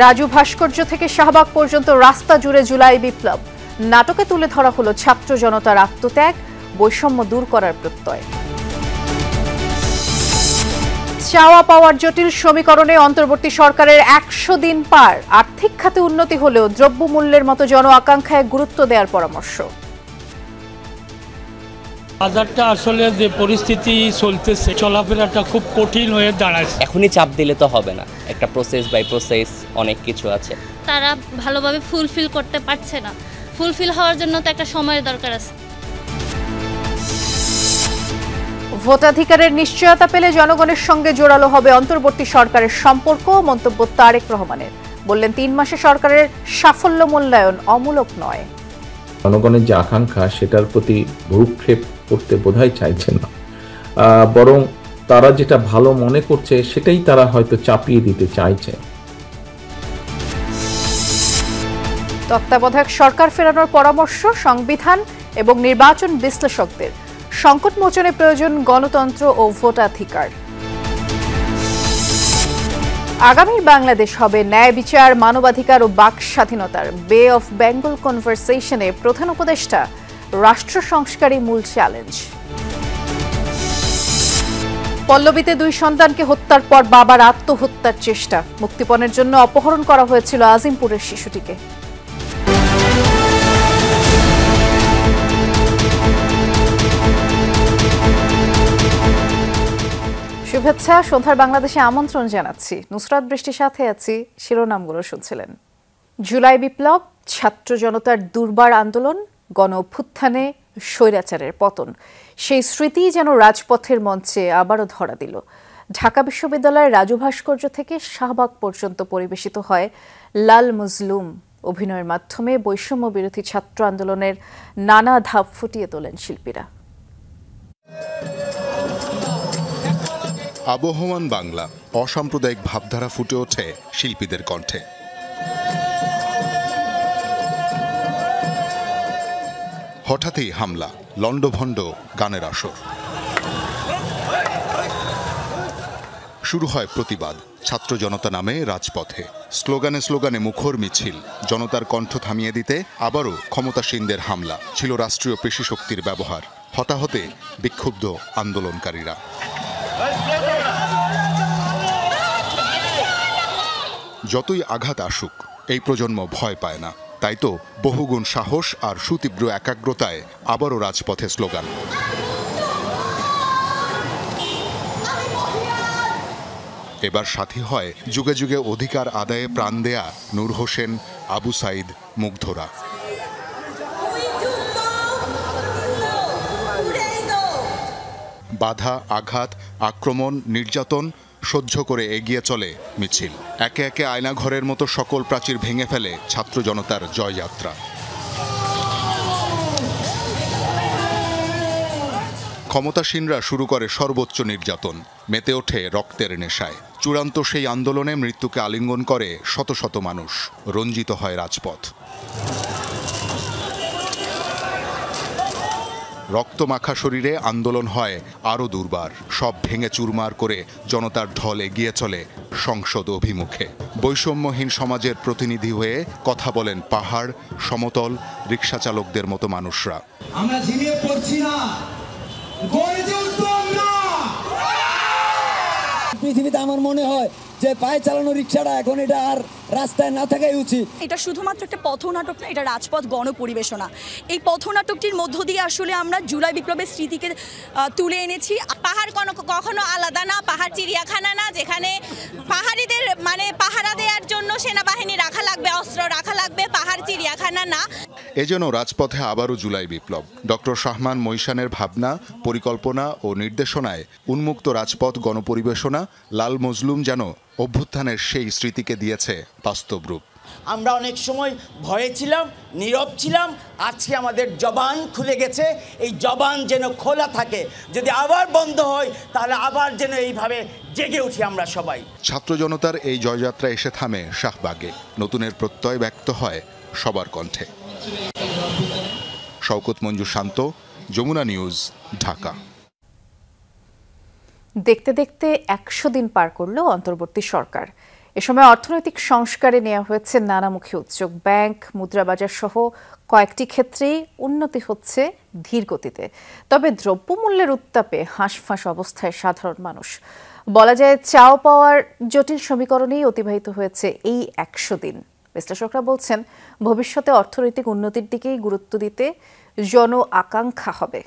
রাজু ভাস্কর্য থেকে শাহবাগ পর্যন্ত রাস্তা জুড়ে জুলাই বিপ্লব। নাটকে তুলে ধরা হলো ছাত্র জনতার আত্মত্যাগ, বৈষম্য দূর করার প্রত্যয়। চাওয়া পাওয়ার জটিল সমীকরণে অন্তর্বর্তী সরকারের ১০০ দিন পার। আর্থিক খাতে উন্নতি হলেও দ্রব্যমূল্যের মতো জন আকাঙ্ক্ষায় গুরুত্ব দেওয়ার পরামর্শ। বাজারটা আসলে যে পরিস্থিতি চলতেছে, চলাফেরাটা খুব কঠিন হয়ে দাঁড়াচ্ছে। এখনই চাপ দিলে তো হবে না, একটা প্রসেস বাই প্রসেস অনেক কিছু আছে। তারা ভালোভাবে ফুলফিল করতে পারছে না। ফুলফিল হওয়ার জন্য তো একটা সময়ের দরকার আছে। ভোটাধিকারের নিশ্চয়তা পেলে জনগণের সঙ্গে জোরালো হবে অন্তর্বর্তী সরকারের সম্পর্ক, মন্তব্য তারেক রহমানের। বললেন ৩ মাসে সরকারের সাফল্য মূল্যায়ন অমূলক নয়। জনগণের যে আকাঙ্ক্ষা সেটার প্রতি ভ্রুক্ষেপ করতে বোধহয় চাইছে না, বরং তারা যেটা ভালো মনে করছে সেটাই তারা হয়তো চাপিয়ে দিতে চাইছে। তত্ত্বাবধায়ক সরকার ফেরানোর পরামর্শ সংবিধান এবং নির্বাচন বিশ্লেষকদের। সংকট মোচনে প্রয়োজন গণতন্ত্র ও ভোটাধিকার। আগামীর বাংলাদেশ হবে ন্যায় বিচার, মানবাধিকার ও বাক স্বাধীনতার। বে অফ বেঙ্গল কনভারসেশনে প্রধান উপদেষ্টা, রাষ্ট্র সংস্কারই মূল চ্যালেঞ্জ। পল্লবীতে 2 সন্তানকে হত্যার পর বাবার আত্মহত্যার চেষ্টা। মুক্তিপণের জন্য অপহরণ করা হয়েছিল আজিমপুরের শিশুটিকে। শুভেচ্ছা, সন্ধ্যার বাংলাদেশে আমন্ত্রণ জানাচ্ছি। নুসরাত বৃষ্টির সাথে আছি। শিরোনামগুলো শুনছিলেন। জুলাই বিপ্লব, ছাত্র জনতার দুর্বার আন্দোলন, গণ অভ্যুত্থানে স্বৈরাচারের পতন। সেই স্মৃতি যেন রাজপথের মঞ্চে আবারও ধরা দিল। ঢাকা বিশ্ববিদ্যালয়ের রাজু ভাস্কর্য থেকে শাহবাগ পর্যন্ত পরিবেশিত হয় লাল মজলুম। অভিনয়ের মাধ্যমে বৈষম্য বিরোধী ছাত্র আন্দোলনের নানা ধাপ ফুটিয়ে তোলেন শিল্পীরা। আবহমান বাংলা, অসাম্প্রদায়িক ভাবধারা ফুটে ওঠে শিল্পীদের কণ্ঠে। হঠাৎই হামলা, লণ্ডভণ্ড গানের আসর। শুরু হয় প্রতিবাদ, ছাত্র জনতা নামে রাজপথে। স্লোগানে স্লোগানে মুখর মিছিল। জনতার কণ্ঠ থামিয়ে দিতে আবারও ক্ষমতাসীনদের হামলা। ছিল রাষ্ট্রীয় পেশি শক্তির ব্যবহার। হতাহতে বিক্ষুব্ধ আন্দোলনকারীরা। যতই আঘাত আসুক, এই প্রজন্ম ভয় পায় না। তাই তো বহুগুণ সাহস আর সুতীব্র একাগ্রতায় আবারও রাজপথে স্লোগান। এবার সাথী হয় যুগে যুগে অধিকার আদায়ে প্রাণ দেয়া নূর হোসেন, আবু সাইদ, মুগ্ধরা। বাধা, আঘাত, আক্রমণ, নির্যাতন সহ্য করে এগিয়ে চলে মিছিল। একে একে আয়নাঘরের মতো সকল প্রাচীর ভেঙে ফেলে ছাত্র জনতার জয়যাত্রা। ক্ষমতাসীনরা শুরু করে সর্বোচ্চ নির্যাতন। মেতে ওঠে রক্তের নেশায়। চূড়ান্ত সেই আন্দোলনে মৃত্যুকে আলিঙ্গন করে শত শত মানুষ। রঞ্জিত হয় রাজপথ। রক্তমাখা শরীরে আন্দোলন হয় আরও দুর্বার। সব ভেঙে চুরমার করে জনতার ঢল এগিয়ে চলে সংসদ অভিমুখে। বৈষম্যহীন সমাজের প্রতিনিধি হয়ে কথা বলেন পাহাড়, সমতল, রিকশা চালকদের মতো মানুষরা। আমরা ঝিমিয়ে পড়ছি না, গর্জে উঠবো আমরা। পৃথিবীতে আমার মনে হয় যে পায়ে চালানো রিকশাটা এখন এটা আর রাস্তায় না থাকাই উচিত। এটা শুধুমাত্র একটা পথনাটক না, এটা রাজপথ গণপরিবেশনা। এই পথনাটকটির মধ্য দিয়ে আসলে আমরা জুলাই বিপ্লবের স্মৃতিকে তুলে এনেছি। পাহাড় কখনো আলাদা না, পাহাড় চিড়িয়াখানা না, যেখানে পাহাড়িদের পাহারা দেওয়ার জন্য সেনাবাহিনী রাখা লাগবে, অস্ত্র রাখা লাগবে, পাহাড় চিড়িয়াখানা না। এজন্য রাজপথে আবারও জুলাই বিপ্লব। ডক্টর শাহমান মৈশানের ভাবনা, পরিকল্পনা ও নির্দেশনায় উন্মুক্ত রাজপথ গণপরিবেশনা লাল মজলুম যেন অভ্যুত্থানের সেই স্মৃতিকে দিয়েছে বাস্তব রূপ। আমরা অনেক সময় ভয়ে ছিলাম, নীরব ছিলাম। আজকে আমাদের জবান খুলে গেছে। এই জবান যেন খোলা থাকে। যদি আবার বন্ধ হয় তাহলে আবার যেন এইভাবে জেগে উঠি আমরা সবাই। ছাত্র জনতার এই জয়যাত্রা এসে থামে শাহবাগে। নতুনের প্রত্যয় ব্যক্ত হয় সবার কণ্ঠে। শওকত মঞ্জু শান্ত, যমুনা নিউজ, ঢাকা। দেখতে দেখতে ১০০ দিন পার করল অন্তর্বর্তী সরকার। এ সময় অর্থনৈতিক সংস্কারে নেওয়া হয়েছে নানামুখী উদ্যোগ। ব্যাংক, মুদ্রাবাজার সহ কয়েকটি ক্ষেত্রেই উন্নতি হচ্ছে ধীর গতিতে। তবে দ্রব্যমূল্যের উত্তাপে হাঁসফাঁস অবস্থায় সাধারণ মানুষ। বলা যায় চাও পাওয়ার জটিল সমীকরণেই অতিবাহিত হয়েছে এই 100 দিন। বিশ্লেষকরা বলছেন ভবিষ্যতে অর্থনৈতিক উন্নতির দিকেই গুরুত্ব দিতে জন আকাঙ্ক্ষা হবে।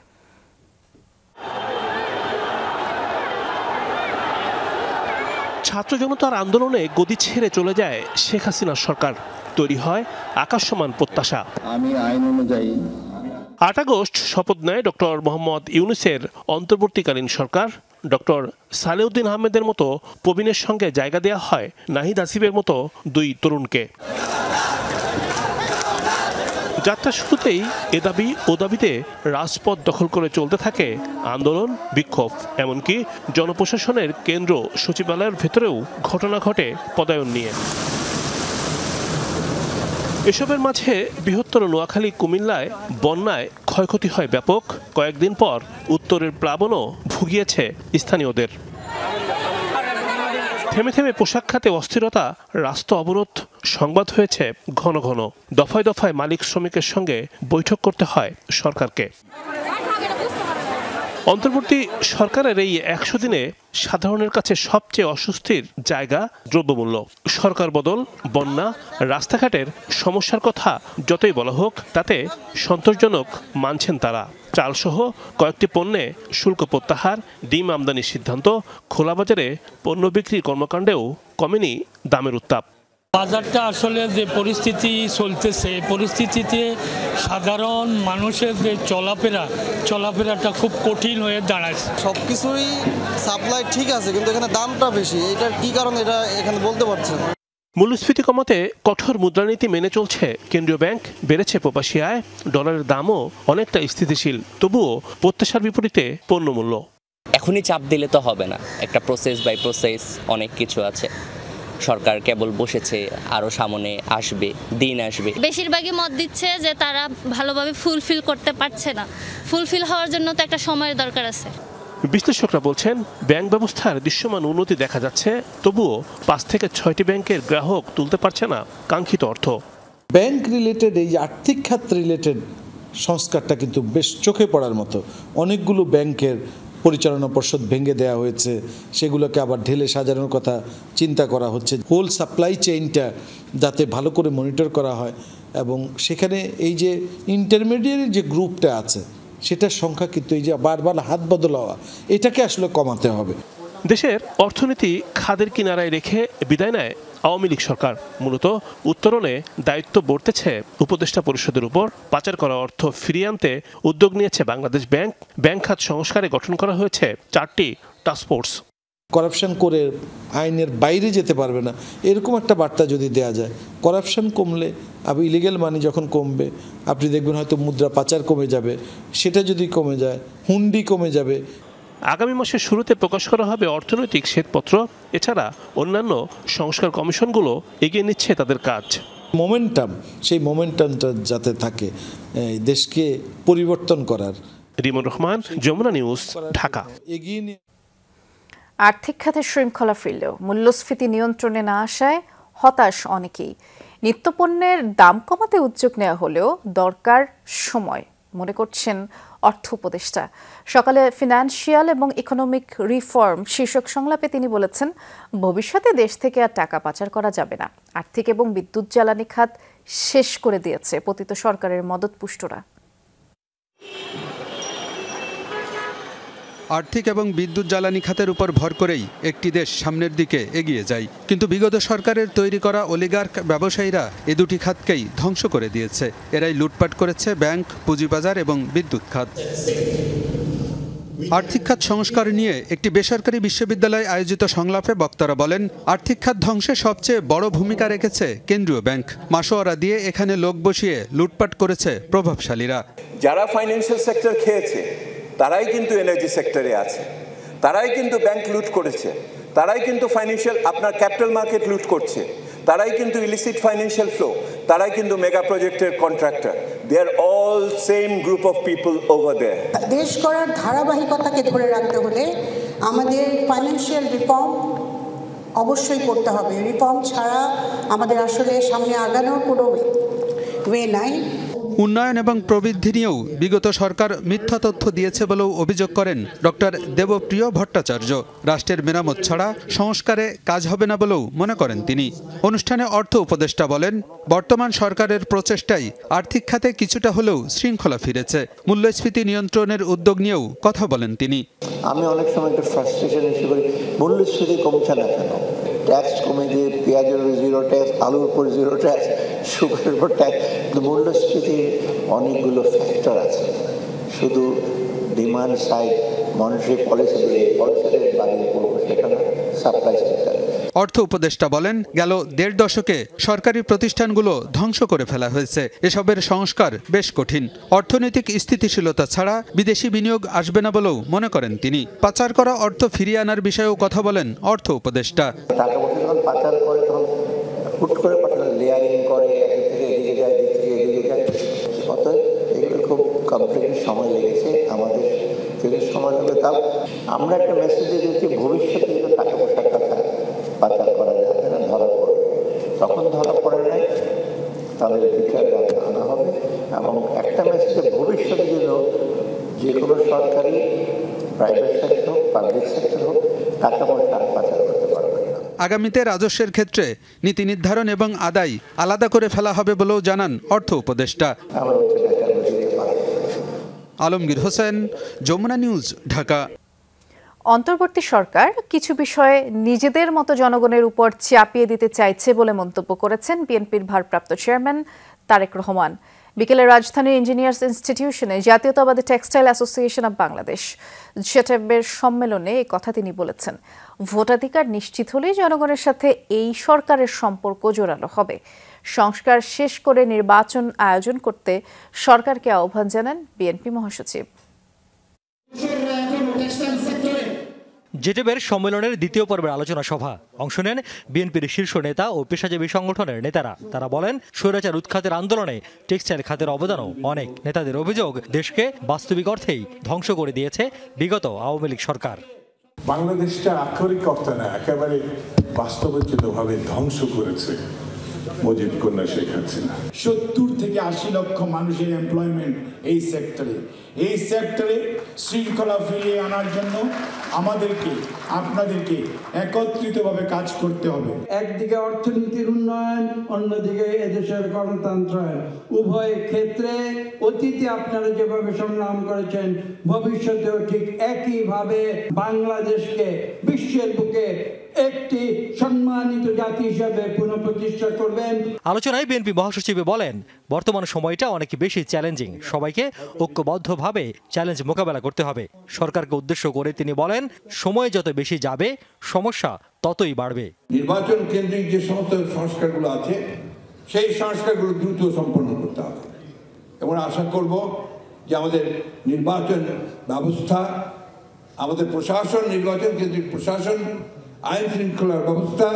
ছাত্র জনতার আন্দোলনে গদি ছেড়ে চলে যায় শেখ হাসিনার সরকার, তৈরি হয় আকাশসমান প্রত্যাশা। আমি আইন অনুযায়ী 8 আগস্ট শপথ নেয় ডক্টর মোহাম্মদ ইউনূসের অন্তর্বর্তীকালীন সরকার। ডক্টর সালেউদ্দিন আহমেদের মতো প্রবীণের সঙ্গে জায়গা দেওয়া হয় নাহিদ আসিফের মতো 2 তরুণকে। যাত্রা শুরুতেই এ দাবি ও দাবিতে রাজপথ দখল করে চলতে থাকে আন্দোলন, বিক্ষোভ, এমনকি জনপ্রশাসনের কেন্দ্র সচিবালয়ের ভেতরেও ঘটনা ঘটে পদায়ন নিয়ে। এসবের মাঝে বৃহত্তর নোয়াখালী, কুমিল্লায় বন্যায় ক্ষয়ক্ষতি হয় ব্যাপক। কয়েকদিন পর উত্তরের প্লাবনও ভুগিয়েছে স্থানীয়দের। থেমে থেমে পোশাক খাতে অস্থিরতা, রাস্তা অবরোধ সংবাদ হয়েছে ঘন ঘন। দফায় দফায় মালিক শ্রমিকের সঙ্গে বৈঠক করতে হয় সরকারকে। অন্তর্বর্তী সরকারের এই 100 দিনে সাধারণের কাছে সবচেয়ে অস্বস্তির জায়গা দ্রব্যমূল্য। সরকার বদল, বন্যা, রাস্তাঘাটের সমস্যার কথা যতই বলা হোক তাতে সন্তোষজনক মানছেন তারা। চালসহ কয়েকটি পণ্যে শুল্ক প্রত্যাহার, ডিম আমদানির সিদ্ধান্ত, খোলা বাজারে পণ্য বিক্রির কর্মকাণ্ডেও কমেনি দামের উত্তাপ। বাজারটা আসলে যে পরিস্থিতি চলতেছে, পরিস্থিতিতে সাধারণ মানুষের যে চলাফেরাটা খুব কঠিন হয়ে দাঁড়াচ্ছে। সব কিছুই সাপ্লাই ঠিক আছে, কিন্তু এখানে দামটা বেশি। এটার কি কারণ এটা এখানে বলতে পারছেন না। মূল্যস্ফীতি কমাতে কঠোর মুদ্রানীতি মেনে চলছে কেন্দ্রীয় ব্যাংক। বেড়েছে প্রবাসী আয়, ডলারের দামও অনেকটা স্থিতিশীল। তবুও প্রত্যাশার বিপরীতে পণ্যমূল্য। এখনই চাপ দিলে তো হবে না, একটা প্রসেস বাই প্রসেস অনেক কিছু আছে। সরকার কেবল বসেছে, আরও সামনে আসবে, দিন আসবে। বেশিরভাগই মত দিচ্ছে যে তারা ভালোভাবে ফুলফিল করতে পারছে না। ফুলফিল হওয়ার জন্য তো একটা সময়ের দরকার আছে। বিশ্লেষকরা বলছেন ব্যাংক ব্যবস্থার দৃশ্যমান উন্নতি দেখা যাচ্ছে, তবুও 5 থেকে 6টি ব্যাংকের গ্রাহক তুলতে পারছে না কাঙ্ক্ষিত অর্থ। ব্যাংক রিলেটেড এই আর্থিক খাত রিলেটেড সংস্কারটা কিন্তু বেশ চোখে পড়ার মতো। অনেকগুলো ব্যাংকের পরিচালনা পর্ষদ ভেঙে দেওয়া হয়েছে, সেগুলোকে আবার ঢেলে সাজানোর কথা চিন্তা করা হচ্ছে। হোল সাপ্লাই চেইনটা যাতে ভালো করে মনিটর করা হয়, এবং সেখানে এই যে ইন্টারমিডিয়েট যে গ্রুপটা আছে সেটার সংখ্যা কিন্তু এই যে বারবার হাত বদল হওয়া, এটাকে আসলে কমাতে হবে। দেশের অর্থনীতি খাদের কিনারায় রেখে বিদায় নেয় আওয়ামী লীগ সরকার। মূলত উত্তরণে দায়িত্ব বর্তেছে উপদেষ্টা পরিষদের উপর। পাচার করা অর্থ ফিরিয়ে আনতে উদ্যোগ নিয়েছে বাংলাদেশ ব্যাংক। ব্যাংক খাত সংস্কারে গঠন করা হয়েছে 4টি টাস্কফোর্স। করাপশন করে আইনের বাইরে যেতে পারবে না, এরকম একটা বার্তা যদি দেওয়া যায়, করাপশন কমলে আবার ইলিগেল মানি যখন কমবে, আপনি দেখবেন হয়তো মুদ্রা পাচার কমে যাবে। সেটা যদি কমে যায়, হুন্ডি কমে যাবে। আগামী মাসের শুরুতে প্রকাশ করা হবে অর্থনৈতিক শ্বেতপত্র। এছাড়া অন্যান্য সংস্কার কমিশনগুলো এগিয়ে নিচ্ছে তাদের কাজ। মোমেন্টাম, সেই মোমেন্টামটা যাতে থাকে দেশকে পরিবর্তন করার। রিমন রহমান, যমুনা নিউজ, ঢাকা। আর্থিক খাতে শৃঙ্খলা ফিরলেও মূল্যস্ফীতি নিয়ন্ত্রণে না আসায় হতাশ অনেকেই। নিত্যপণ্যের দাম কমাতে উদ্যোগ নেওয়া হলেও দরকার সময়, মনে করছেন অর্থ উপদেষ্টা। সকালে ফিনান্সিয়াল এবং ইকোনমিক রিফর্ম শীর্ষক সংলাপে তিনি বলেছেন, ভবিষ্যতে দেশ থেকে আর টাকা পাচার করা যাবে না। আর্থিক এবং বিদ্যুৎ জ্বালানি খাত শেষ করে দিয়েছে পতিত সরকারের মদতপুষ্টরা। আর্থিক এবং বিদ্যুৎ জ্বালানি খাতের উপর ভর করেই একটি দেশ সামনের দিকে এগিয়ে যায়, কিন্তু বিগত সরকারের তৈরি করা অলিগার্ক ব্যবসায়ীরা এ দুটি খাতকেই ধ্বংস করে দিয়েছে। এরাই লুটপাট করেছে ব্যাংক, পুঁজিবাজার এবং বিদ্যুৎ খাত। আর্থিক খাত সংস্কার নিয়ে একটি বেসরকারি বিশ্ববিদ্যালয়ে আয়োজিত সংলাপে বক্তারা বলেন, আর্থিক খাত ধ্বংসে সবচেয়ে বড় ভূমিকা রেখেছে কেন্দ্রীয় ব্যাংক। মাসোয়ারা দিয়ে এখানে লোক বসিয়ে লুটপাট করেছে প্রভাবশালীরা। যারা ফাইন্যান্সিয়াল সেক্টর খেয়েছে তারাই কিন্তু এনার্জি সেক্টরে আছে, তারাই কিন্তু ব্যাংক লুট করেছে, তারাই কিন্তু ফাইন্যান্সিয়াল আপনার ক্যাপিটাল মার্কেট লুট করছে, তারাই কিন্তু ইলিসিট ফাইন্যান্সিয়াল ফ্লো, তারাই কিন্তু মেগা প্রজেক্টের contractor. They are all same group of people over there. দেশ গড়ার ধারাবাহিকতাকে ধরে রাখতে হলে আমাদের ফাইন্যান্সিয়াল রিফর্ম অবশ্যই করতে হবে। রিফর্ম ছাড়া আমাদের আসলে সামনে আগানোর কোনো ওয়ে নাই। উন্নয়ন এবং প্রবৃদ্ধি নিয়েও বিগত সরকার মিথ্যা তথ্য দিয়েছে বলেও অভিযোগ করেন ডক্টর দেবপ্রিয় ভট্টাচার্য। রাষ্ট্রের মেরামত ছাড়া সংস্কারে কাজ হবে না বলেও মনে করেন তিনি। অনুষ্ঠানে অর্থ উপদেষ্টা বলেন, বর্তমান সরকারের প্রচেষ্টায় আর্থিক খাতে কিছুটা হলেও শৃঙ্খলা ফিরেছে। মূল্যস্ফীতি নিয়ন্ত্রণের উদ্যোগ নিয়েও কথা বলেন তিনি। আমি অনেক সময় একটা ফ্রাস্ট্রেশন এসে করি, মূল্যস্ফীতি কমছে না কেন? ট্যাক্স কমে দিয়ে পেঁয়াজের উপর 0 ট্যাক্স, আলুর উপর 0 ট্যাক্স, সুগারের উপর ট্যাক্স। মূল্যস্ফীতির অনেকগুলো ফ্যাক্টর আছে, শুধু ডিমান্ড সাইড মনিটারি পলিসির বাড়িয়ে পড়বো সেটা না, সাপ্লাই সেক্টর। অর্থ উপদেষ্টা বলেন, গেল 1.5 দশকে সরকারি প্রতিষ্ঠানগুলো ধ্বংস করে ফেলা হয়েছে। এসবের সংস্কার বেশ কঠিন। অর্থনৈতিক স্থিতিশীলতা ছাড়া বিদেশি বিনিয়োগ আসবে না বলেও মনে করেন তিনি। পাচার করা অর্থ ফিরিয়ে আনার বিষয়েও কথা বলেন অর্থ উপদেষ্টা। টাকা পয়সা যখন পাচার করে তখন হুট করে পাঠানো লেয়ারিং করে, এদিক থেকে এদিকে যায়, এদিক থেকে এদিকে যায়। অতএব এগুলো খুব কমপ্লিটলি সময় লেগেছে আমাদের, যদি সময় লাগবে তাও আমরা একটা মেসেজ দিয়েছি, ভবিষ্যতে যদি টাকা পয়সার কথা পাচার করা যাবে না, ধরা পড়বে। তখন ধরা পড়ে নাই তাহলে বিচার আনা হবে। এবং একটা মেসেজে ভবিষ্যতে যেন যে কোনো সরকারি প্রাইভেট সেক্টর হোক, পাবলিক সেক্টর হোক, টাকা পয়সা পাচার করতে পারবে না। আগামীতে রাজস্বের ক্ষেত্রে নীতি নির্ধারণ এবং আদায় আলাদা করে ফেলা হবে বলেও জানান অর্থ উপদেষ্টা। আলমগীর হোসেন, যমুনা নিউজ, ঢাকা। অন্তর্বর্তী সরকার কিছু বিষয়ে নিজেদের মতো জনগণের উপর চাপিয়ে দিতে চাইছে বলে মন্তব্য করেছেন বিএনপির ভারপ্রাপ্ত চেয়ারম্যান তারেক রহমান। বিকেলে রাজধানীর ইঞ্জিনিয়ার্স ইনস্টিটিউশনে জাতীয়তাবাদী টেক্সটাইল অ্যাসোসিয়েশন অব বাংলাদেশ জেটেবের সম্মেলনে এই কথা তিনি বলেছেন। ভোটাধিকার নিশ্চিত হলেই জনগণের সাথে এই সরকারের সম্পর্ক জোরালো হবে। সংস্কার শেষ করে নির্বাচন আয়োজন করতে সরকারকে আহ্বান জানান বিএনপি মহাসচিব। জেটেবের সম্মেলনের দ্বিতীয় পর্বের আলোচনা সভা অংশ নেন বিএনপির শীর্ষ নেতা ও পেশাজীবী সংগঠনের নেতারা। তারা বলেন, স্বৈরাচার উৎখাতের আন্দোলনে টেক্সটাইল খাতের অবদানও অনেক। নেতাদের অভিযোগ, দেশকে বাস্তবিক অর্থেই ধ্বংস করে দিয়েছে বিগত আওয়ামী লীগ সরকার। বাংলাদেশটা আক্ষরিক অর্থে না, একেবারে বাস্তবোচিতভাবে ধ্বংস করেছে মুজিব কন্যা শেখ হাসিনা। 70 থেকে 80 লক্ষ মানুষের এমপ্লয়মেন্ট এই সেক্টরে শৃঙ্খলা ফিরিয়ে আনার জন্য আমাদেরকে আপনাদেরকে একত্রিতভাবে কাজ করতে হবে। একদিকে অর্থনীতির উন্নয়ন, অন্যদিকে এদেশের গণতন্ত্রায়ন, উভয় ক্ষেত্রে অতীতে আপনারা যেভাবে সংগ্রাম করেছেন ভবিষ্যতেও ঠিক একইভাবে বাংলাদেশকে বিশ্বের বুকে একটি সম্মানিত জাতি হিসেবে পুনঃপ্রতিষ্ঠা করবেন। আলোচনায় বিএনপি মহাসচিব বলেন, বর্তমান সময়টা অনেক বেশি চ্যালেঞ্জিং। সবাইকে ঐক্যবদ্ধভাবে চ্যালেঞ্জ মোকাবেলা করতে হবে। সরকারকে উদ্দেশ্য করে তিনি বলেন, সময় যত বেশি যাবে সমস্যা ততই বাড়বে। নির্বাচন কেন্দ্রিক যে সমস্ত সংস্কারগুলো আছে সেই সংস্কারগুলো দ্রুত সম্পন্ন করতে হবে এবং আশা করব যে আমাদের নির্বাচন ব্যবস্থা, আমাদের প্রশাসন, নির্বাচন কেন্দ্রিক প্রশাসন, আইন শৃঙ্খলার ব্যবস্থা,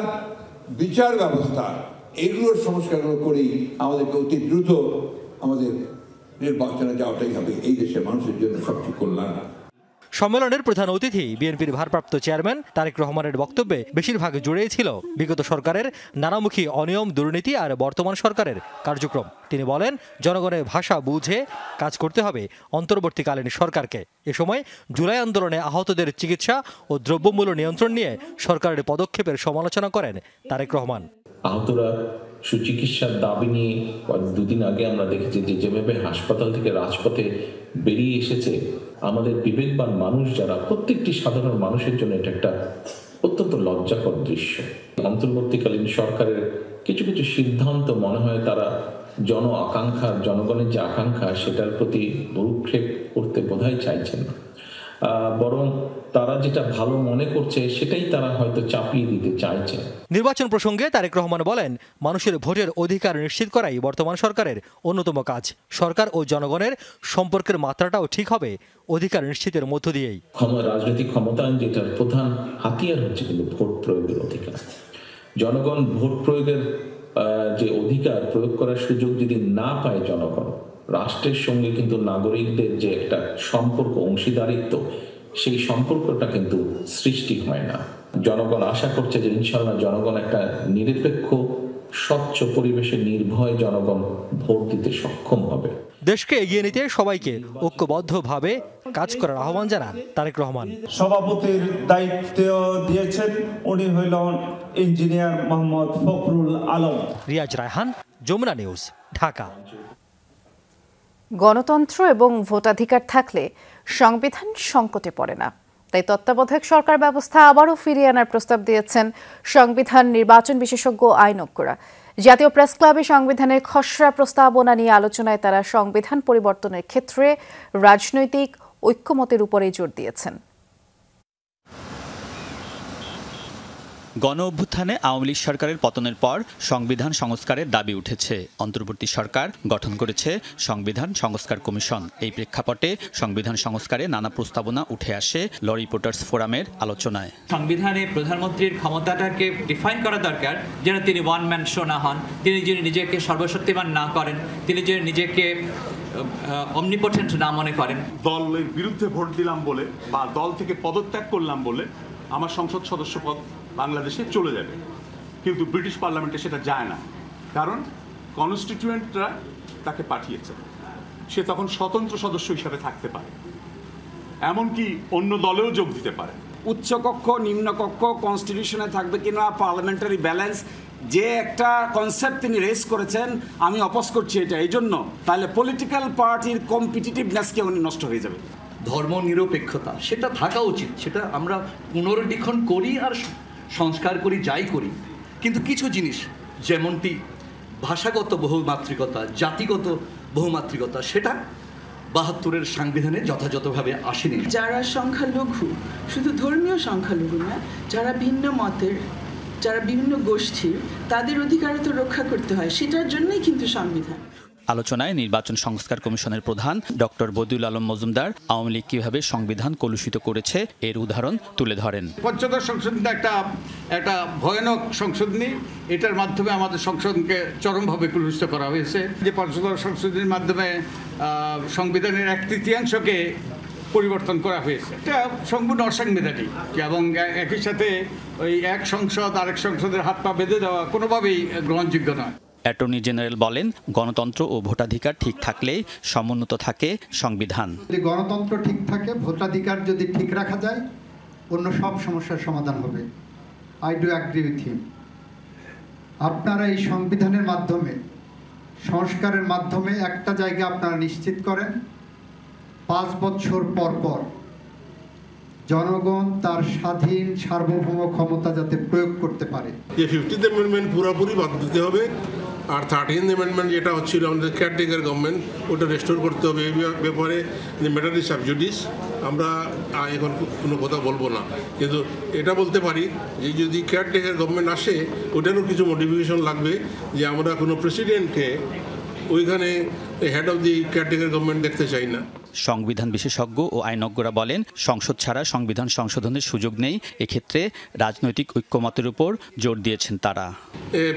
বিচার ব্যবস্থা, এগুলোর সংস্কারগুলো করেই আমাদেরকে অতি দ্রুত আমাদের নির্বাচনে যাওয়াটাই হবে এই দেশের মানুষের জন্য সবচেয়ে কল্যাণ। সম্মেলনের প্রধান অতিথি বিএনপির ভারপ্রাপ্ত চেয়ারম্যান তারেক রহমানের বক্তব্যে বেশিরভাগ জুড়েই ছিল বিগত সরকারের নানামুখী অনিয়ম, দুর্নীতি আর বর্তমান সরকারের কার্যক্রম। তিনি বলেন, জনগণের ভাষা বুঝে কাজ করতে হবে অন্তর্বর্তীকালীন সরকারকে। এ সময় জুলাই আন্দোলনে আহতদের চিকিৎসা ও দ্রব্যমূল্য নিয়ন্ত্রণ নিয়ে সরকারের পদক্ষেপের সমালোচনা করেন তারেক রহমান। আহতরা সুচিকিৎসার দাবি নিয়ে দুদিন আগে আমরা দেখেছি যে যেভাবে হাসপাতাল থেকে রাজপথে বেরিয়ে এসেছে আমাদের বিবেকবান মানুষ যারা, প্রত্যেকটি সাধারণ মানুষের জন্য এটা একটা অত্যন্ত লজ্জাকর দৃশ্য। অন্তর্বর্তীকালীন সরকারের কিছু কিছু সিদ্ধান্ত মনে হয় তারা জনগণের যে আকাঙ্ক্ষা সেটার প্রতি ভ্রুক্ষেপ করতে বোধহয় চাইছেন না, বরং তারা যেটা ভালো মনে করছে সেটাই তারা হয়তো চাপিয়ে দিতে চাইছে। নির্বাচন প্রসঙ্গে তারেক রহমান বলেন, মানুষের ভোটের অধিকার নিশ্চিত করাই বর্তমান সরকারের অন্যতম কাজ। সরকার ও জনগণের সম্পর্কের মাত্রাটাও ঠিক হবে অধিকার নিশ্চিতের মধ্য দিয়েই। রাজনৈতিক ক্ষমতায়ন যেটার প্রধান হাতিয়ার হচ্ছে কিন্তু ভোট প্রয়োগের অধিকার। জনগণ ভোট প্রয়োগের যে অধিকার প্রয়োগ করার সুযোগ যদি না পায় জনগণ, রাষ্ট্রের সঙ্গে কিন্তু নাগরিকদের যে একটা সম্পর্ক, অংশীদারিত্ব, সেই সম্পর্কটা কিন্তু সৃষ্টি হয় না। জনগণ আশা করছে যে ইনশাআল্লাহ জনগণ একটা নিরপেক্ষ স্বচ্ছ পরিবেশে নির্ভয় জনগণ ভোট দিতে সক্ষম হবে। দেশকে এগিয়ে নিতে সবাইকে ঐক্যবদ্ধভাবে কাজ করার আহ্বান জানান তারেক রহমান। সভাপতির দায়িত্ব দিয়েছেন উনি হইলেন ইঞ্জিনিয়ার মোহাম্মদ ফখরুল আলম। রিয়াজ রায়হান, যমুনা নিউজ, ঢাকা। গণতন্ত্র এবং ভোটাধিকার থাকলে সংবিধান সংকটে পড়ে না, তাই তত্ত্বাবধায়ক সরকার ব্যবস্থা আবারও ফিরিয়ে আনার প্রস্তাব দিয়েছেন সংবিধান নির্বাচন বিশেষজ্ঞ আইনজ্ঞরা। জাতীয় প্রেস ক্লাবে সংবিধানের খসড়া প্রস্তাবনা নিয়ে আলোচনায় তারা সংবিধান পরিবর্তনের ক্ষেত্রে রাজনৈতিক ঐক্যমতের উপরেই জোর দিয়েছেন। গণ অভ্যুত্থানে আওয়ামী লীগ সরকারের পতনের পর সংবিধান সংস্কারের দাবি উঠেছে। অন্তর্বর্তী সরকার গঠন করেছে সংবিধান সংস্কার কমিশন। এই প্রেক্ষাপটে সংবিধান সংস্কারে নানা প্রস্তাবনা উঠে আসে ল রিপোর্টার্স ফোরামের আলোচনায়। সংবিধানে প্রধানমন্ত্রীর ক্ষমতাটাকে ডিফাইন করা দরকার, যেন তিনি ওয়ান ম্যান শো না হন, তিনি যদি নিজেকে সর্বশক্তিমান না করেন, তিনি যদি নিজেকে অমনিপোটেন্ট না মনে করেন। দলের বিরুদ্ধে ভোট দিলাম বলে বা দল থেকে পদত্যাগ করলাম বলে আমার সংসদ সদস্য পদ বাংলাদেশে চলে যাবে, কিন্তু ব্রিটিশ পার্লামেন্টে সেটা যায় না, কারণ কনস্টিটিউয়েন্টরা তাকে পাঠিয়েছে। সে তখন স্বতন্ত্র সদস্য হিসাবে থাকতে পারে, এমনকি অন্য দলেও যোগ দিতে পারে। উচ্চকক্ষ নিম্নকক্ষ কনস্টিটিউশনে থাকবে কিনা, পার্লামেন্টারি ব্যালেন্স, যে একটা কনসেপ্ট তিনি রেজ করেছেন, আমি অপোজ করছি এটা এই জন্য, তাহলে পলিটিক্যাল পার্টির কম্পিটিটিভনেসকে উনি নষ্ট হয়ে যাবে। ধর্মনিরপেক্ষতা সেটা থাকা উচিত, সেটা আমরা পুনরুদ্দীক্ষণ করি আর সংস্কার করি, যাই করি, কিন্তু কিছু জিনিস যেমনটি ভাষাগত বহুমাত্রিকতা, জাতিগত বহুমাত্রিকতা, সেটা ৭২-এর সংবিধানে যথাযথভাবে আসেনি। যারা সংখ্যালঘু, শুধু ধর্মীয় সংখ্যালঘু না, যারা ভিন্ন মতের, যারা বিভিন্ন গোষ্ঠীর, তাদের অধিকারও তো রক্ষা করতে হয়, সেটার জন্যই কিন্তু সংবিধান। আলোচনায় নির্বাচন সংস্কার কমিশনের প্রধান ডক্টর বদিউল আলম মজুমদার আওয়ামী লীগ কিভাবে সংবিধান কলুষিত করেছে এর উদাহরণ তুলে ধরেন। পঞ্চদশ সংশোধনীটা একটা ভয়ানক সংশোধনী, এটার মাধ্যমে আমাদের সংসদকে চরমভাবে কলুষিত করা হয়েছে। যে পঞ্চদশ সংশোধনীর মাধ্যমে সংবিধানের 1/3 পরিবর্তন করা হয়েছে, এটা সম্পূর্ণ অসাংবিধানিক এবং একই সাথে ওই এক সংসদ আরেক সংসদের হাত পা বেঁধে দেওয়া কোনোভাবেই গ্রহণযোগ্য নয়। অ্যাটর্নি জেনারেল বলেন, গণতন্ত্র ও ভোটাধিকার ঠিক থাকলেই সমুন্নত থাকে সংবিধান। যদি গণতন্ত্র ঠিক থাকে, ভোটাধিকার যদি ঠিক রাখা যায়, অন্য সব সমস্যার সমাধান হবে। I do agree with him. আপনারা এই সংবিধানের মাধ্যমে, সংস্কারের মাধ্যমে একটা জায়গা আপনারা নিশ্চিত করেন, 5 বছর পর পর জনগণ তার স্বাধীন সার্বভৌম ক্ষমতা যাতে প্রয়োগ করতে পারে। 50th অ্যামেন্ডমেন্ট পুরোপুরি বাদ দিতে হবে, আর 13th অ্যামেন্ডমেন্ট যেটা হচ্ছিল আমাদের কেয়ারটেকার গভর্নমেন্ট, ওটা রেস্টোর করতে হবে। এই ব্যাপারে ম্যাটার ইজ সাব জুডিস, আমরা এখন কোনো কথা বলবো না, কিন্তু এটা বলতে পারি যে যদি কেয়ারটেকার গভর্নমেন্ট আসে, ওটারও কিছু মডিফিকেশন লাগবে, যে আমরা কোনো প্রেসিডেন্টকে ওইখানে head of the caretaker government দেখতে চাই না। সংবিধান বিশেষজ্ঞ ও আইনজ্ঞরা বলেন, সংসদ ছাড়া সংবিধান সংশোধনের সুযোগ নেই। এক্ষেত্রে রাজনৈতিক ঐক্যমতের উপর জোর দিয়েছেন তারা।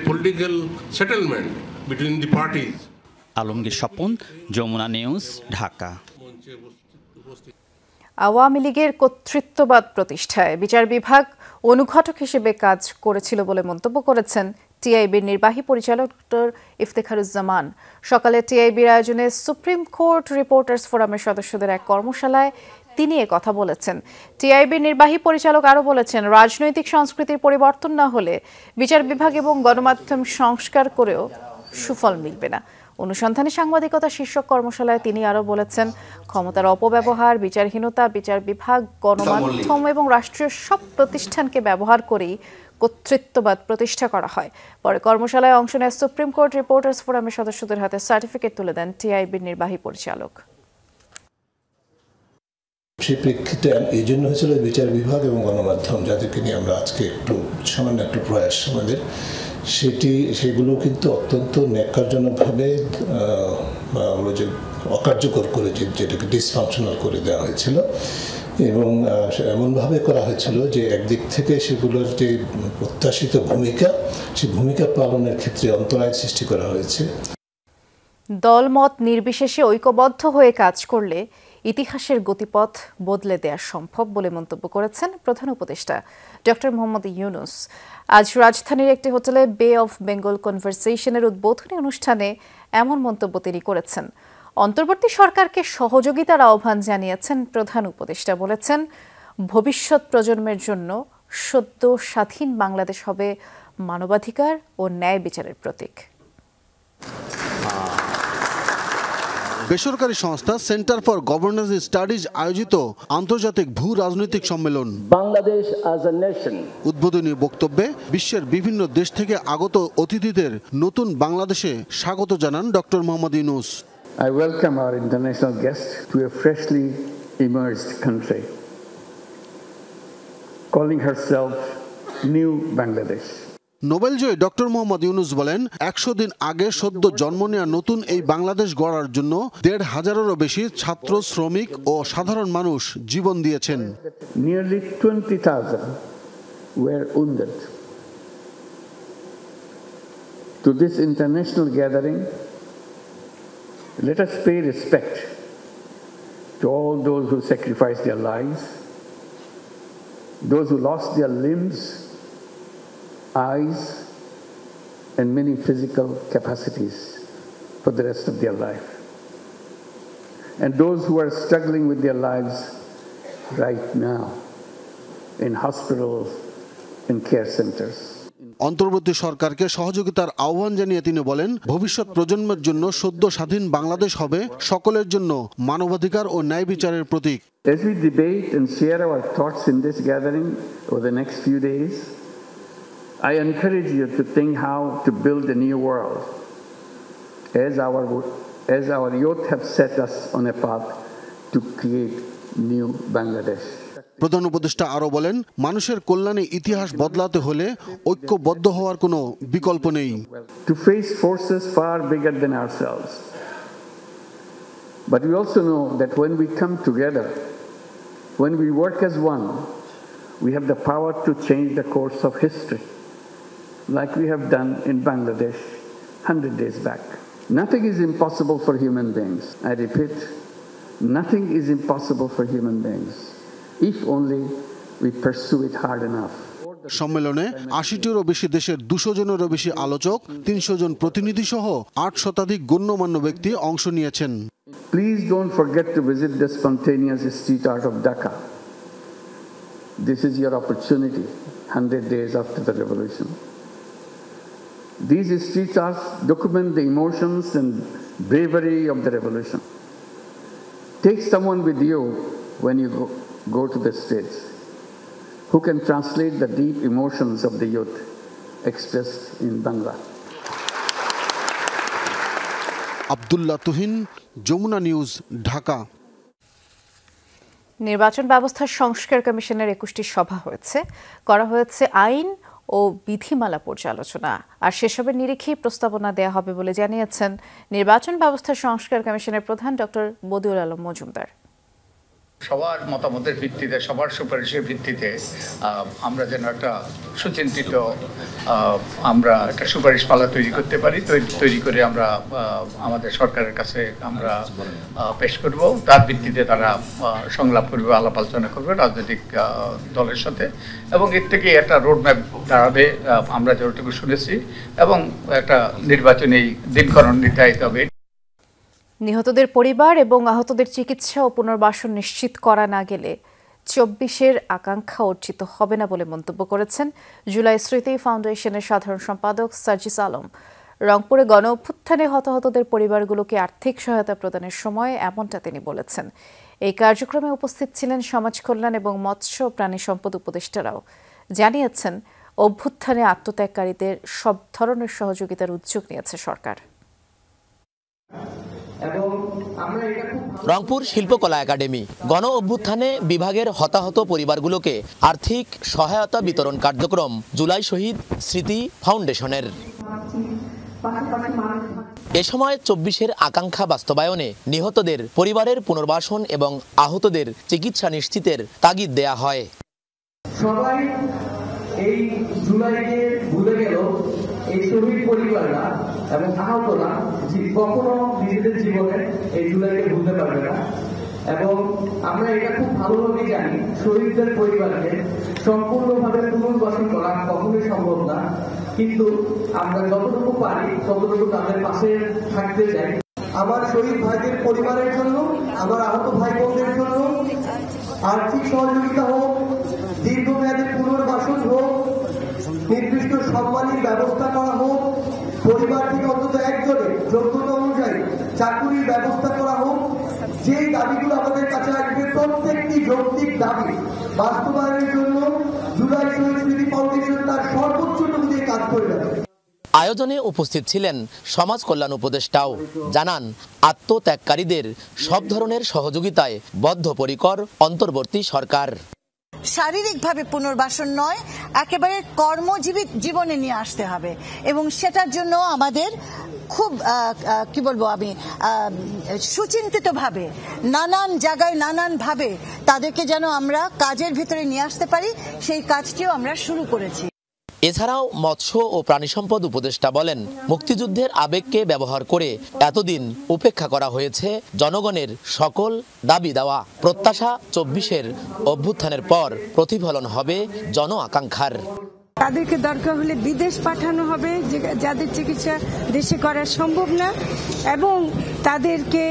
Political settlement between the parties. Alamgir Swapan, Jamuna news, Dhaka. Awami লীগের কর্তৃত্ববাদ প্রতিষ্ঠায় বিচার বিভাগ অনুঘটক হিসেবে কাজ করেছিল বলে মন্তব্য করেছেন টিআইবির নির্বাহী পরিচালক ডক্টর ইফতেখারুজ্জামান। সকালে টিআইবির আয়োজনে সুপ্রিম কোর্ট রিপোর্টার্স ফোরামের সদস্যদের এক কর্মশালায় তিনি কথা বলেছেন। টিআইবির নির্বাহী পরিচালক আরও বলেছেন, রাজনৈতিক সংস্কৃতির পরিবর্তন না হলে বিচার বিভাগ এবং গণমাধ্যম সংস্কার করেও সুফল মিলবে না। অনুসন্ধানী সাংবাদিকতা শীর্ষক কর্মশালায় তিনি আরও বলেছেন, ক্ষমতার অপব্যবহার, বিচারহীনতা, বিচার বিভাগ, গণমাধ্যম এবং রাষ্ট্রীয় সব প্রতিষ্ঠানকে ব্যবহার করেই কর্তৃত্ববাদ প্রতিষ্ঠা করা হয়। পরে কর্মশালায় অংশ নেয় সুপ্রিম কোর্ট রিপোর্টার্স ফোরামের সদস্যদের হাতে সার্টিফিকেট তুলে দেন টিআইবির নির্বাহী পরিচালক। সেই প্রেক্ষিতে এই জন্য হয়েছিল বিচার বিভাগ এবং গণমাধ্যম, যাদেরকে নিয়ে আমরা আজকে সামান্য একটু প্রয়াস আমাদের, সেগুলো কিন্তু অত্যন্ত ন্যাক্কারজনকভাবে যে অকার্যকর করে, যেটাকে ডিসফাংশনাল করে দেওয়া হয়েছিল এবং এমনভাবে করা হয়েছিল যে একদিক থেকে সেগুলোর যে প্রত্যাশিত ভূমিকা, সেই ভূমিকা পালনের ক্ষেত্রে অন্তরায় সৃষ্টি করা হয়েছে। দলমত নির্বিশেষে ঐক্যবদ্ধ হয়ে কাজ করলে ইতিহাসের গতিপথ বদলে দেওয়া সম্ভব বলে মন্তব্য করেছেন প্রধান উপদেষ্টা ডক্টর মোহাম্মদ ইউনূস। আজ রাজধানীর একটি হোটেলে বে অফ বেঙ্গল কনভারসেশনের উদ্বোধনী অনুষ্ঠানে এমন মন্তব্য তিনি করেছেন। অন্তর্বর্তী সরকারকে সহযোগিতার আহ্বান জানিয়েছেন প্রধান উপদেষ্টা। বলেছেন, ভবিষ্যৎ প্রজন্মের জন্য সদ্য স্বাধীন বাংলাদেশ হবে মানবাধিকার ও ন্যায় বিচারের প্রতীক। বেসরকারি সংস্থা সেন্টার ফর গভর্নেন্স স্টাডিজ আয়োজিত আন্তর্জাতিক ভূ রাজনৈতিক সম্মেলন বাংলাদেশ অ্যাজ আ নেশন উদ্বোধনী বক্তব্যে বিশ্বের বিভিন্ন দেশ থেকে আগত অতিথিদের নতুন বাংলাদেশে স্বাগত জানান doctor Mohammad Yunus. I welcome our international guest to a freshly emerged country, calling herself New Bangladesh. নোবেলজয়ী ডক্টর মোহাম্মদ ইউনূস বলেন, 100 দিন আগে সদ্য জন্ম নেওয়া নতুন এই বাংলাদেশ গড়ার জন্য 1,500-এরও বেশি ছাত্র, শ্রমিক ও সাধারণ মানুষ জীবন দিয়েছেন। Nearly 20,000 were wounded. To this international gathering, let us pay respect to all those who sacrificed their lives, those who lost their limbs, eyes, and many physical capacities for the rest of their life, and those who are struggling with their lives right now in hospitals and care centers. অন্তর্বর্তী সরকারকে সহযোগিতার আহ্বান জানিয়ে তিনি বলেন, ভবিষ্যৎ প্রজন্মের জন্য সদ্য স্বাধীন বাংলাদেশ হবে সকলের জন্য মানবাধিকার ও ন্যায় বিচারের প্রতীক। As we debate and share our thoughts in this gathering over the next few days, I encourage you to think how to build a new world, as our youth have set us on a path to create new Bangladesh. প্রধান উপদেষ্টা আরও বলেন, মানুষের কল্যাণে ইতিহাস বদলাতে হলে ঐক্যবদ্ধ হওয়ার কোনো বিকল্প নেই। To face forces far bigger than ourselves, but we also know that when we come together, when we work as one, we have the power to change the course of history, like we have done in Bangladesh 100 days back. Nothing is impossible for human beings. I repeat, nothing is impossible for human beings, if only we pursue it hard enough. সম্মেলনে 80-টিরও বেশি দেশের 200 জনেরও বেশি আলোচক, 300 জন প্রতিনিধি সহ 8 শতাধিক গণ্যমান্য ব্যক্তি অংশ নিয়েছেন। Please don't forget to visit the spontaneous street art of Dhaka. This is your opportunity 100 days after the revolution. These street arts document the emotions and bravery of the revolution. Take someone with you when you go to the streets who can translate the deep emotions of the youth expressed in Bangla. Abdullah Tuhin, Jamuna news, Dhaka. নির্বাচন ব্যবস্থার সংস্কার কমিশনের 21টি সভা করা হয়েছে আইন ও বিধিমালা পর্যালোচনা, আর সেসবের নিরিখেই প্রস্তাবনা দেয়া হবে বলে জানিয়েছেন নির্বাচন ব্যবস্থার সংস্কার কমিশনের প্রধান ডক্টর বদিউল আলম মজুমদার। সবার মতামতের ভিত্তিতে, সবার সুপারিশের ভিত্তিতে আমরা যেন একটা সুচিন্তিত আমরা একটা সুপারিশ পালা তৈরি করতে পারি, তৈরি করে আমরা আমাদের সরকারের কাছে আমরা পেশ করব। তার ভিত্তিতে তারা সংলাপ করবে, আলাপ আলোচনা করবে রাজনৈতিক দলের সাথে, এবং এর থেকে একটা রোডম্যাপ দাঁড়াবে আমরা যতটুকু শুনেছি, এবং একটা নির্বাচনী দিনক্ষণ নির্ধারিত হবে। নিহতদের পরিবার এবং আহতদের চিকিৎসা ও পুনর্বাসন নিশ্চিত করা না গেলে 24-এর আকাঙ্ক্ষা অর্জিত হবে না বলে মন্তব্য করেছেন জুলাই স্মৃতি ফাউন্ডেশনের সাধারণ সম্পাদক সার্জিস আলম। রংপুরে গণ অভ্যুত্থানে হতাহতদের পরিবারগুলোকে আর্থিক সহায়তা প্রদানের সময় এমনটা তিনি বলেছেন। এই কার্যক্রমে উপস্থিত ছিলেন সমাজ কল্যাণ এবং মৎস্য প্রাণী সম্পদ উপদেষ্টারাও। জানিয়েছেন, অভ্যুত্থানে আত্মত্যাগকারীদের সব ধরনের সহযোগিতার উদ্যোগ নিয়েছে সরকার। রংপুর শিল্পকলা একাডেমি গণ অভ্যুত্থানে বিভাগের হতাহত পরিবারগুলোকে আর্থিক সহায়তা বিতরণ কার্যক্রম জুলাই শহীদ স্মৃতি ফাউন্ডেশনের। এ সময় 24-এর আকাঙ্ক্ষা বাস্তবায়নে নিহতদের পরিবারের পুনর্বাসন এবং আহতদের চিকিৎসা নিশ্চিতের তাগিদ দেয়া হয়। সবাই এই জুলাইকে ভুলে গেল, এই শহীদ পরিবাররা এবং আহতরা কখনো নিজেদের জীবনে এই জুলাইকে ভুলতে পারবে না। এবং আমরা এটা খুব ভালোভাবে জানি, শহীদদের পরিবারকে সম্পূর্ণভাবে পুনর্বাসন করা কখনোই সম্ভব না, কিন্তু আমরা যতটুকু পারি ততটুকু তাদের পাশে থাকতে চাই। আমার শহীদ ভাইদের পরিবারের জন্য, আমার আহত ভাই বোনদের জন্য আর্থিক সহযোগিতা হোক, দীর্ঘমেয়াদী পুনর্বাসন হোক, নির্দিষ্ট সম্মানের ব্যবস্থা করা হোক, পরিবার থেকে অন্তত একজনের যোগ্যতা অনুযায়ী চাকুরির ব্যবস্থা করা হোক। যে দাবিগুলো আমাদের কাছে আসবে প্রত্যেকটি যৌক্তিক দাবি বাস্তবায়নের জন্য জুলাই শহীদ স্মৃতি ফাউন্ডেশন তার সর্বোচ্চটুকু দিয়ে কাজ করে যাবে। আয়োজনে উপস্থিত ছিলেন সমাজ কল্যাণ উপদেষ্টাও। জানান, আত্মত্যাগকারীদের সব ধরনের সহযোগিতায় বদ্ধপরিকর অন্তর্বর্তী সরকার। শারীরিকভাবে পুনর্বাসন নয়, একেবারে কর্মজীবী জীবনে নিয়ে আসতে হবে এবং সেটার জন্য আমাদের খুব কি বলবো আমি সুচিন্তিতভাবে নানান জায়গায় নানানভাবে তাদেরকে যেন আমরা কাজের ভিতরে নিয়ে আসতে পারি, সেই কাজটিও আমরা শুরু করেছি। এছাড়াও মৎস্য ও প্রাণী সম্পদ উপদেষ্টা বলেন, মুক্তিযুদ্ধের আবেগকে ব্যবহার করে এতদিন উপেক্ষা করা হয়েছে জনগণের সকল দাবি দেওয়া। প্রত্যাশা 24-এর অভ্যুত্থানের পর প্রতিফলন হবে জন আকাঙ্ক্ষার। তাদেরকে দরকার হলে বিদেশ পাঠানো হবে, যাদের চিকিৎসা দেশে করা সম্ভব না, এবং তাদেরকে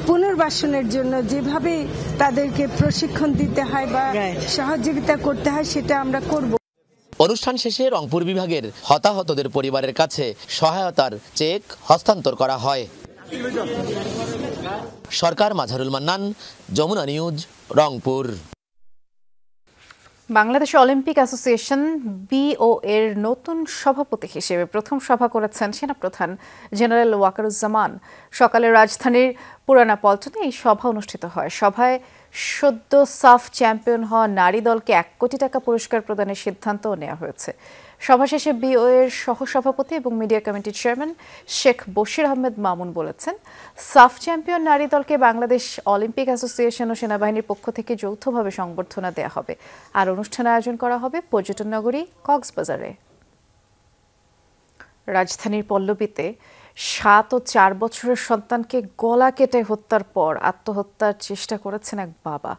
পুনর্বাসনের জন্য যেভাবে তাদেরকে প্রশিক্ষণ দিতে হয় বা সহযোগিতা করতে হয় সেটা আমরা করব। অনুষ্ঠান শেষে রংপুর বিভাগের হতাহতদের পরিবারের কাছে সহায়তার চেক হস্তান্তর করা হয়। Sarkar Majharul Mannan, Jamuna News, Rangpur. Bangladesh Olympic Association BO এর নতুন সভাপতি হিসেবে প্রথম সভা করেছেন সেনাপ্রধান জেনারেল ওয়াকারুজ্জামান। সকালে রাজধানীর পুরানা পল্টনে এই সভা অনুষ্ঠিত হয়। সভায় সদ্য সাফ চ্যাম্পিয়ন হওয়া নারী দলকে 1 কোটি টাকা পুরস্কার প্রদানের সিদ্ধান্তও নেওয়া হয়েছে। সভা শেষে BO এর সহসভাপতি এবং মিডিয়া কমিটির চেয়ারম্যান শেখ বশির আহমেদ মামুন বলেছেন, সাফ চ্যাম্পিয়ন নারী দলকে বাংলাদেশ অলিম্পিক অ্যাসোসিয়েশন ও সেনাবাহিনীর পক্ষ থেকে যৌথভাবে সংবর্ধনা দেওয়া হবে। আর অনুষ্ঠান আয়োজন করা হবে পর্যটন নগরী কক্সবাজারে। রাজধানীর পল্লবীতে 7 ও 4 বছরের সন্তানকে গলা কেটে হত্যার পর আত্মহত্যার চেষ্টা করেছেন এক বাবা।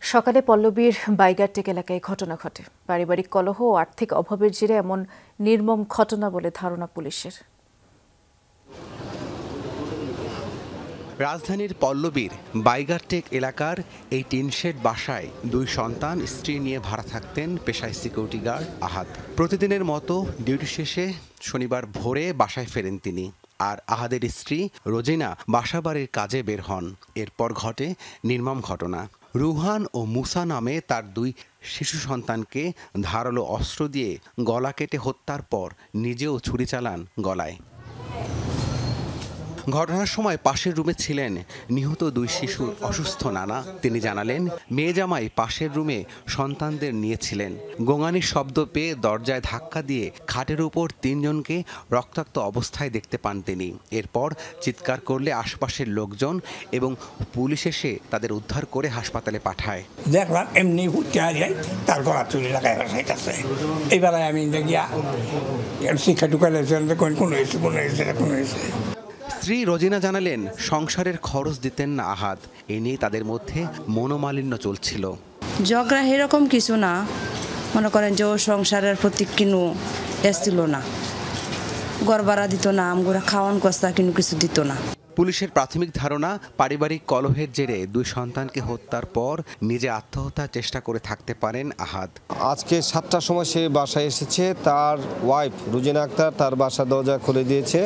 সকালে পল্লবীর বাইগারটেক এলাকায় ঘটনা ঘটে। পারিবারিক কলহ ও আর্থিক অভাবের জেরে এমন নির্মম ঘটনা বলে ধারণা পুলিশের। রাজধানীর পল্লবীর বাইগারটেক এলাকার এই টিনশেড বাসায় 2 সন্তান স্ত্রী নিয়ে ভাড়া থাকতেন পেশায় সিকিউরিটি গার্ড আহাদ। প্রতিদিনের মতো ডিউটি শেষে শনিবার ভোরে বাসায় ফেরেন তিনি, আর আহাদের স্ত্রী রোজিনা বাসাবাড়ির কাজে বের হন। এরপর ঘটে নির্মম ঘটনা। রুহান ও মুসা নামে তার 2 শিশু সন্তানকে ধারালো অস্ত্র দিয়ে গলা কেটে হত্যার পর নিজেও ছুরি চালান গলায়। ঘটনার সময় পাশের রুমে ছিলেন নিহত 2 শিশুর অসুস্থ নানা। তিনি জানালেন, মেয়ে জামাই পাশের রুমে সন্তানদের নিয়েছিলেন। গোঙানির শব্দ পেয়ে দরজায় ধাক্কা দিয়ে খাটের উপর 3 জনকে রক্তাক্ত অবস্থায় দেখতে পান তিনি। এরপর চিৎকার করলে আশপাশের লোকজন এবং পুলিশ এসে তাদের উদ্ধার করে হাসপাতালে পাঠায়। দেখলাম এমনি তার গলা চুরি লাগায় বসাইতেছে। এইবার আমি গিয়া শিক্ষা ঢুকালে কোনো হয়েছে। স্ত্রী রোজিনা জানালেন, সংসারের খরচ দিতেন না আহাদ, এ নিয়ে তাদের মধ্যে মনোমালিন্য চলছিল। ঝগড়া এরকম কিছু না, মনে করেন যে ও সংসারের প্রতি কিনু এসছিল না, ঘর ভাড়া দিত না, আমগুলা খাওয়ান কস্তা কিনু কিছু দিত না। পুলিশের প্রাথমিক ধারণা, পারিবারিক কলহের জেরে 2 সন্তানকে হত্যার পর নিজে আত্মহত্যার চেষ্টা করে থাকতে পারেন আহাদ। আজকে 7টার সময় সে বাসায় এসেছে। তার ওয়াইফ রুজিনা আক্তার তার বাসার দরজা খুলে দিয়েছে।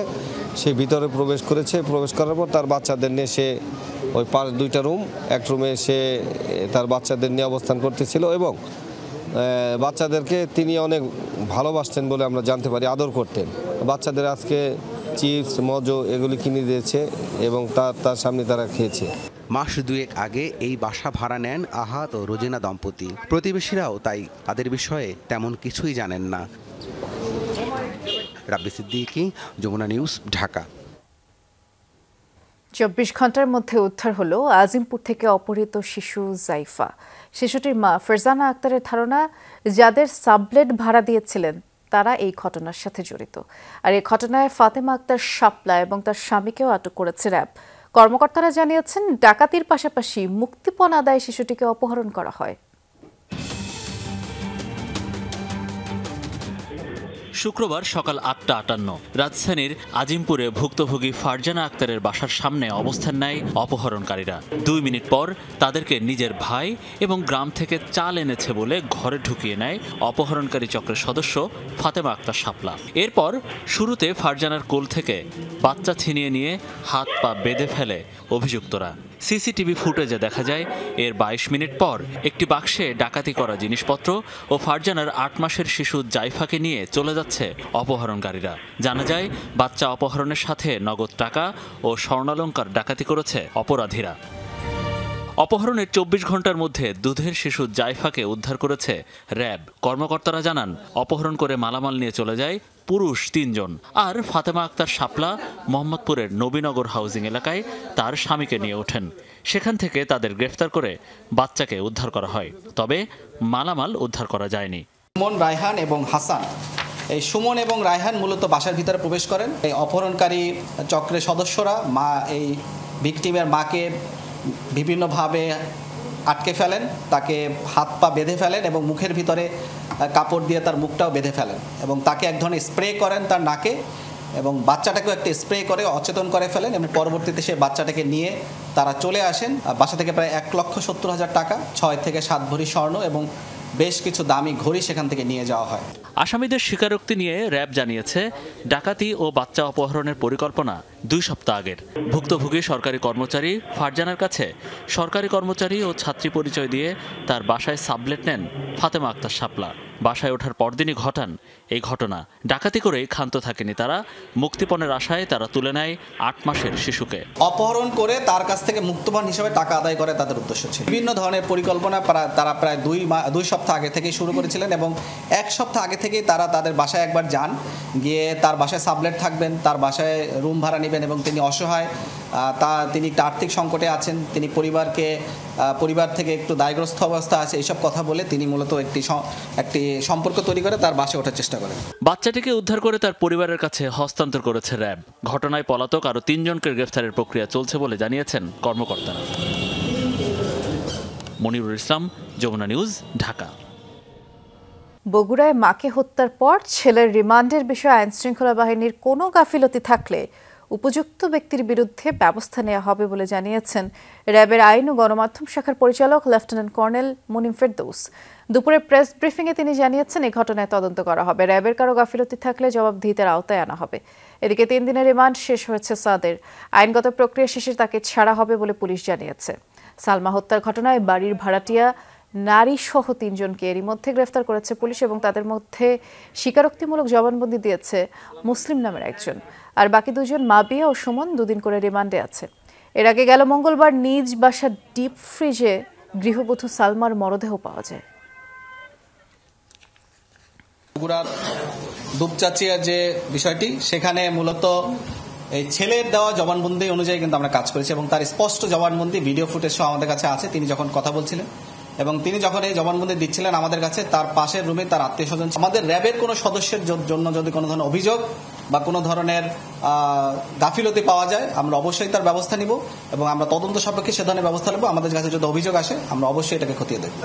সে ভিতরে প্রবেশ করেছে। প্রবেশ করার পর তার বাচ্চাদের নিয়ে সে ওই 2টা রুম, এক রুমে সে তার বাচ্চাদের নিয়ে অবস্থান করতেছিল এবং বাচ্চাদেরকে তিনি অনেক ভালোবাসতেন বলে আমরা জানতে পারি, আদর করতেন। বাচ্চাদের আজকে চিপস, মজো এগুলি কিনে দিয়েছে এবং তার সামনে তারা খেয়েছে। মাস 2 আগে এই বাসা ভাড়া নেন আহাদ ও রোজিনা দম্পতি। প্রতিবেশীরাও তাই তাদের বিষয়ে তেমন কিছুই জানেন না। রাব্বি সিদ্দিকী, যমুনা নিউজ, ঢাকা। 24 ঘন্টার মধ্যে উদ্ধার হলো আজিমপুর থেকে অপহৃত শিশু জাইফা। শিশুটির মা ফারজানা আক্তারের ধারণা, যাদের সাবলেট ভাড়া দিয়েছিলেন তারা এই ঘটনার সাথে জড়িত। আর এই ঘটনায় ফাতেমা আক্তার শাপলা এবং তার স্বামীকেও আটক করেছে র্যাব। কর্মকর্তারা জানিয়েছেন, ডাকাতির পাশাপাশি মুক্তিপণ আদায়ে শিশুটিকে অপহরণ করা হয়। শুক্রবার সকাল 8:58 রাজধানীর আজিমপুরে ভুক্তভোগী ফারজানা আক্তারের বাসার সামনে অবস্থান নেয় অপহরণকারীরা। 2 মিনিট পর তাদেরকে নিজের ভাই এবং গ্রাম থেকে চাল এনেছে বলে ঘরে ঢুকিয়ে নেয় অপহরণকারী চক্রের সদস্য ফাতেমা আক্তার শাপলা। এরপর শুরুতে ফারজানার কোল থেকে বাচ্চা ছিনিয়ে নিয়ে হাত পা বেঁধে ফেলে অভিযুক্তরা। সিসিটিভি ফুটেজে দেখা যায় এর 22 মিনিট পর একটি বাক্সে ডাকাতি করা জিনিসপত্র ও ফারজানার 8 মাসের শিশু জাইফাকে নিয়ে চলে যাচ্ছে অপহরণকারীরা। জানা যায়, বাচ্চা অপহরণের সাথে নগদ টাকা ও স্বর্ণালংকার ডাকাতি করেছে অপরাধীরা। অপহরণের 24 ঘন্টার মধ্যে দুধের শিশু জাইফাকে উদ্ধার করেছে র্যাব। কর্মকর্তারা জানান, অপহরণ করে মালামাল নিয়ে চলে যায় পুরুষ 3 জন। আর ফাতেমা আক্তার শাপলা মোহাম্মদপুরের নবীনগর হাউজিং এলাকায় তার স্বামীকে নিয়ে ওঠেন। সেখান থেকে তাদের গ্রেফতার করে বাচ্চাকে উদ্ধার করা হয়, তবে মালামাল উদ্ধার করা যায়নি। সুমন, রায়হান এবং হাসান, এই সুমন এবং রায়হান মূলত বাসার ভিতরে প্রবেশ করেন। এই অপহরণকারী চক্রের সদস্যরা এই ভিকটিমের মাকে বিভিন্নভাবে আটকে ফেলেন, তাকে হাত পা বেঁধে ফেলেন এবং মুখের ভিতরে কাপড় দিয়ে তার মুখটাও বেঁধে ফেলেন এবং তাকে এক ধরনের স্প্রে করেন তার নাকে এবং বাচ্চাটাকেও একটা স্প্রে করে অচেতন করে ফেলেন এবং পরবর্তীতে সে বাচ্চাটাকে নিয়ে তারা চলে আসেন। বাসা থেকে প্রায় 1,70,000 টাকা, 6 থেকে 7 ভরি স্বর্ণ এবং বেশ কিছু দামি ঘড়ি সেখান থেকে নিয়ে যাওয়া হয়। আসামিদের স্বীকারোক্তি নিয়ে র্যাব জানিয়েছে, ডাকাতি ও বাচ্চা অপহরণের পরিকল্পনা 2 সপ্তাহ আগের। ভুক্তভোগী সরকারি কর্মচারী ফারজানার কাছে সরকারি কর্মচারী ও ছাত্রী পরিচয় দিয়ে তার বাসায় সাবলেট নেন ফাতেমা আক্তার শাপলা। বাসায় ওঠার পরদিনই ঘটান এই ঘটনা। ডাকাতি করেই ক্ষান্ত থাকেনি তারা। মুক্তিপণের আশায় তারা তুলে নেয় 8 মাসের শিশুকে। অপহরণ করে তার কাছ থেকে মুক্তিপণ হিসেবে টাকা আদায় করে তাদের উদ্দেশ্য ছিল। বিভিন্ন ধরনের পরিকল্পনা তারা প্রায় 2 সপ্তাহ আগে থেকেই শুরু করেছিলেন এবং 1 সপ্তাহ আগে থেকেই তারা তাদের বাসায় একবার যান, গিয়ে তার বাসায় সাবলেট থাকবেন, তার বাসায় রুম ভাড়া নেবেন এবং তিনি অসহায়, তিনি একটা আর্থিক সংকটে আছেন, তিনি পরিবার থেকে একটু দায়গ্রস্ত অবস্থা আছে, এইসব কথা বলে তিনি মূলত একটি সম্পর্ক তৈরি করে তার বাসায় ওঠার চেষ্টা করেন। বাচ্চাটিকে উদ্ধার করে তার পরিবারের কাছে হস্তান্তর করেছে র্যাব। ঘটনায় পলাতক আরও 3 জনকে গ্রেফতারের প্রক্রিয়া চলছে বলে জানিয়েছেন কর্মকর্তারা। মনিরুল ইসলাম, যমুনা নিউজ, ঢাকা। বগুড়ায় মাকে হত্যার পর ছেলের রিমান্ডের বিষয়ে আইনশৃঙ্খলা বাহিনীর কোনো গাফিলতি থাকলে উপযুক্ত ব্যক্তির বিরুদ্ধে ব্যবস্থা নেওয়া হবে বলে জানিয়েছেন র্যাবের আইন ও গণমাধ্যম শাখার পরিচালক লেফটেন্যান্ট কর্নেল মুনিম ফেরদৌস। দুপুরে প্রেস ব্রিফিংয়ে তিনি জানিয়েছেন, এই ঘটনায় তদন্ত করা হবে। র্যাবের কারো গাফিলতি থাকলে জবাবদিহিতার আওতায় আনা হবে। এদিকে 3 দিনের রিমান্ড শেষ হয়েছে সাদের। আইনগত প্রক্রিয়া শেষে তাকে ছাড়া হবে বলে পুলিশ জানিয়েছে। সালমা হত্যার ঘটনায় বাড়ির ভাড়াটিয়া নারী সহ 3 জনকে এরই মধ্যে গ্রেফতার করেছে পুলিশ এবং তাদের মধ্যে স্বীকারোক্তিমূলক জবানবন্দি দিয়েছে মুসলিম নামের একজন। আর বাকি 2 জন মাবিয়া ও সুমন 2 দিন করে রিমান্ডে আছে। এর আগে গেল মঙ্গলবার নিজ বাসার ডিপ ফ্রিজে গৃহবধূ সালমার মরদেহ পাওয়া যায়। বগুড়ার দুপচাচিয়া যে বিষয়টি, সেখানে মূলত এই ছেলের দেওয়া জবানবন্দি অনুযায়ী কিন্তু আমরা কাজ করেছি এবং তার স্পষ্ট জবানবন্দি ভিডিও ফুটেজ সহ আমাদের কাছে আছে। তিনি যখন কথা বলছিলেন এবং তিনি যখন এই জবানবন্দি দিচ্ছিলেন আমাদের কাছে, তার পাশের রুমে তার আত্মীয় স্বজন। আমাদের র্যাবের কোনো সদস্যের জন্য যদি কোনো ধরনের অভিযোগ বা কোনো ধরনের গাফিলতি পাওয়া যায়, আমরা অবশ্যই তার ব্যবস্থা নিব এবং আমরা তদন্ত সাপেক্ষে সে ধরনের ব্যবস্থা নেব। আমাদের কাছে যদি অভিযোগ আসে আমরা অবশ্যই এটাকে খতিয়ে দেখব।